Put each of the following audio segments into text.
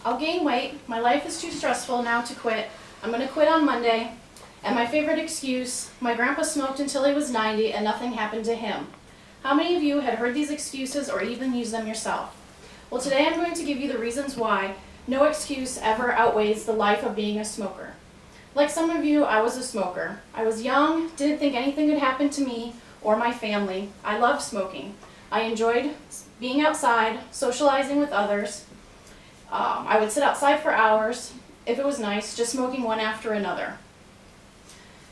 I'll gain weight, my life is too stressful now to quit, I'm going to quit on Monday, and my favorite excuse, my grandpa smoked until he was 90 and nothing happened to him. How many of you had heard these excuses or even used them yourself? Well, today I'm going to give you the reasons why no excuse ever outweighs the life of being a smoker. Like some of you, I was a smoker. I was young, didn't think anything could happen to me or my family. I loved smoking. I enjoyed being outside, socializing with others. I would sit outside for hours, if it was nice, just smoking one after another.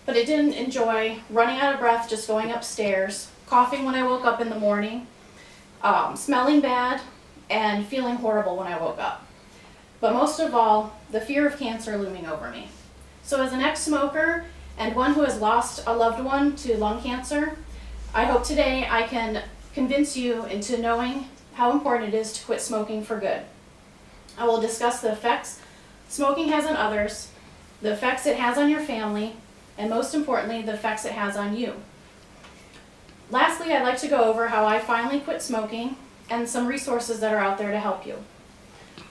But I didn't enjoy running out of breath just going upstairs, coughing when I woke up in the morning, smelling bad, and feeling horrible when I woke up. But most of all, the fear of cancer looming over me. So as an ex-smoker and one who has lost a loved one to lung cancer, I hope today I can convince you into knowing how important it is to quit smoking for good. I will discuss the effects smoking has on others, the effects it has on your family, and most importantly, the effects it has on you. Lastly, I'd like to go over how I finally quit smoking and some resources that are out there to help you.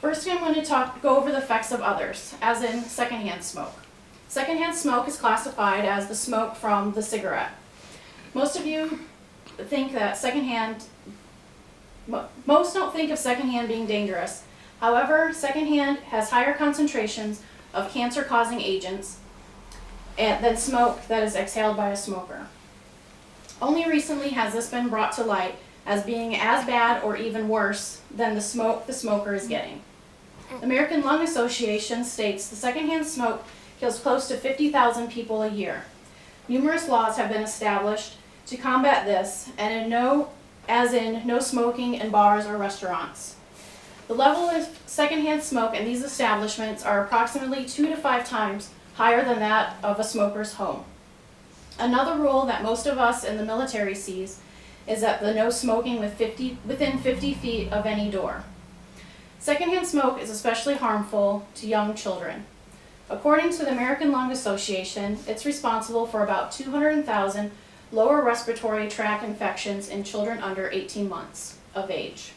First, I'm going to go over the effects of others, as in secondhand smoke. Secondhand smoke is classified as the smoke from the cigarette. Most of you think that most don't think of secondhand being dangerous. However, secondhand has higher concentrations of cancer-causing agents than smoke that is exhaled by a smoker. Only recently has this been brought to light as being as bad or even worse than the smoke the smoker is getting. The American Lung Association states the secondhand smoke kills close to 50,000 people a year. Numerous laws have been established to combat this, and no smoking in bars or restaurants. The level of secondhand smoke in these establishments are approximately 2 to 5 times higher than that of a smoker's home. Another rule that most of us in the military sees is that the no smoking within 50 feet of any door. Secondhand smoke is especially harmful to young children. According to the American Lung Association, it's responsible for about 200,000 lower respiratory tract infections in children under 18 months of age.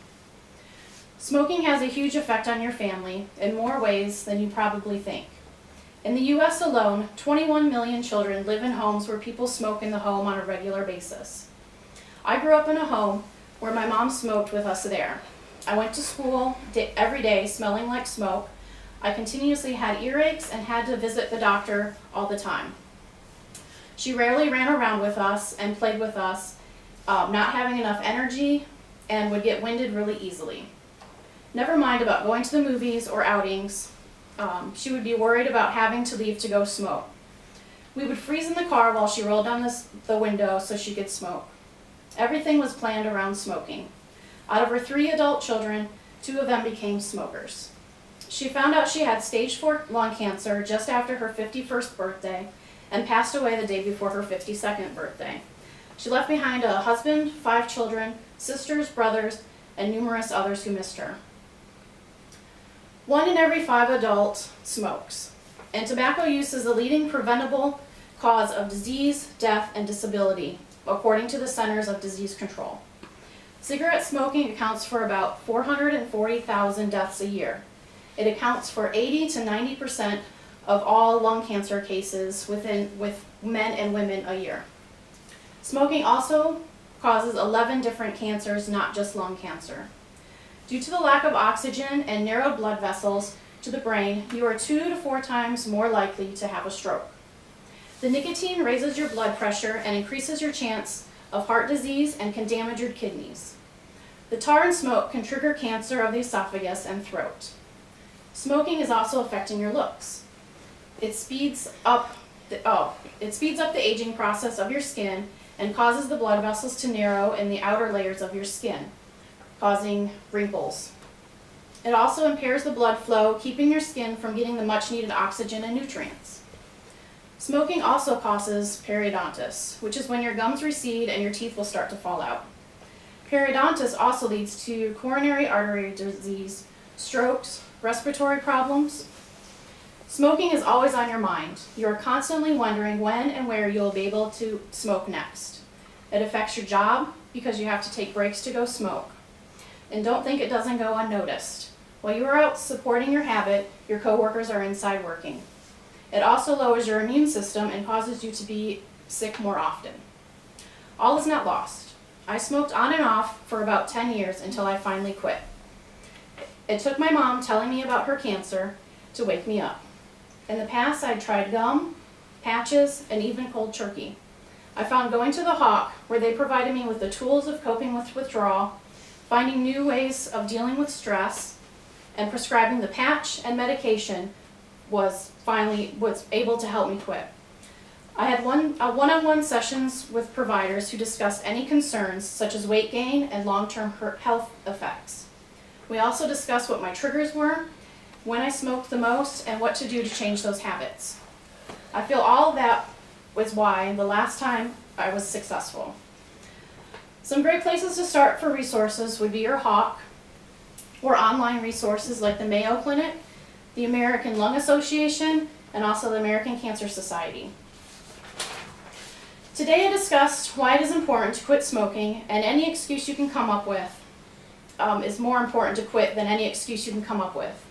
Smoking has a huge effect on your family in more ways than you probably think. In the U.S. alone, 21 million children live in homes where people smoke in the home on a regular basis. I grew up in a home where my mom smoked with us there. I went to school every day smelling like smoke. I continuously had earaches and had to visit the doctor all the time. She rarely ran around with us and played with us, not having enough energy, and would get winded really easily. Never mind about going to the movies or outings. She would be worried about having to leave to go smoke. We would freeze in the car while she rolled down the window so she could smoke. Everything was planned around smoking. Out of her 3 adult children, 2 of them became smokers. She found out she had stage 4 lung cancer just after her 51st birthday and passed away the day before her 52nd birthday. She left behind a husband, 5 children, sisters, brothers, and numerous others who missed her. 1 in every 5 adults smokes, and tobacco use is the leading preventable cause of disease, death, and disability, according to the Centers of Disease Control. Cigarette smoking accounts for about 440,000 deaths a year. It accounts for 80 to 90% of all lung cancer cases with men and women a year. Smoking also causes 11 different cancers, not just lung cancer. Due to the lack of oxygen and narrowed blood vessels to the brain, you are 2 to 4 times more likely to have a stroke. The nicotine raises your blood pressure and increases your chance of heart disease and can damage your kidneys. The tar and smoke can trigger cancer of the esophagus and throat. Smoking is also affecting your looks. It speeds up the aging process of your skin and causes the blood vessels to narrow in the outer layers of your skin, causing wrinkles. It also impairs the blood flow, keeping your skin from getting the much needed oxygen and nutrients. Smoking also causes periodontitis, which is when your gums recede and your teeth will start to fall out. Periodontitis also leads to coronary artery disease, strokes, respiratory problems. Smoking is always on your mind. You are constantly wondering when and where you will be able to smoke next. It affects your job because you have to take breaks to go smoke. And don't think it doesn't go unnoticed. While you are out supporting your habit, your coworkers are inside working. It also lowers your immune system and causes you to be sick more often. All is not lost. I smoked on and off for about 10 years until I finally quit. It took my mom telling me about her cancer to wake me up. In the past, I'd tried gum, patches, and even cold turkey. I found going to the Hawk, where they provided me with the tools of coping with withdrawal, finding new ways of dealing with stress, and prescribing the patch and medication was able to help me quit. I had one-on-one sessions with providers who discussed any concerns such as weight gain and long-term health effects. We also discussed what my triggers were, when I smoked the most, and what to do to change those habits. I feel all of that was why the last time I was successful. Some great places to start for resources would be your Hawk, or online resources like the Mayo Clinic, the American Lung Association, and also the American Cancer Society. Today I discussed why it is important to quit smoking, and any excuse you can come up with is more important to quit than any excuse you can come up with.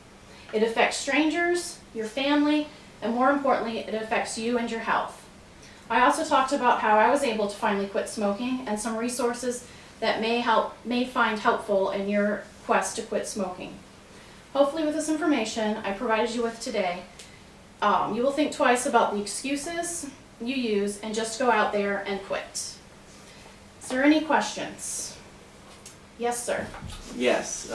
It affects strangers, your family, and more importantly, it affects you and your health. I also talked about how I was able to finally quit smoking and some resources that may find helpful in your quest to quit smoking. Hopefully with this information I provided you with today, you will think twice about the excuses you use and just go out there and quit. Is there any questions? Yes, sir. Yes,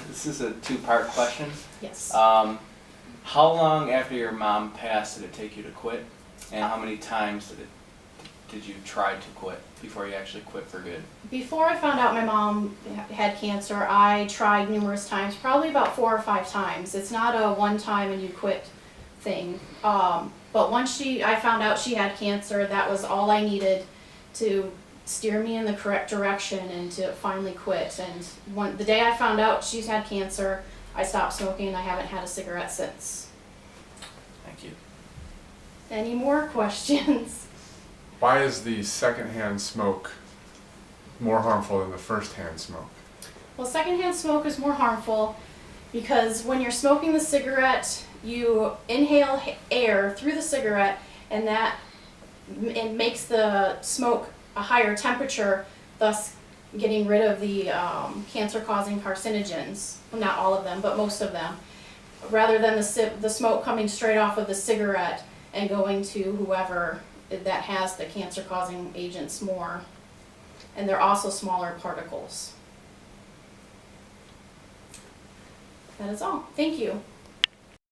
this is a two-part question. Yes. How long after your mom passed did it take you to quit? And how many times did you try to quit before you actually quit for good? Before I found out my mom had cancer, I tried numerous times, probably about 4 or 5 times. It's not a one time and you quit thing. But once I found out she had cancer, that was all I needed to steer me in the correct direction and to finally quit. And the day I found out she's had cancer, I stopped smoking and I haven't had a cigarette since. Thank you. Any more questions? Why is the secondhand smoke more harmful than the firsthand smoke? Well, secondhand smoke is more harmful because when you're smoking the cigarette, you inhale air through the cigarette, and it makes the smoke a higher temperature, thus getting rid of the cancer-causing carcinogens. Well, not all of them, but most of them, rather than the smoke coming straight off of the cigarette and going to whoever that has the cancer-causing agents more. And they're also smaller particles. That is all. Thank you.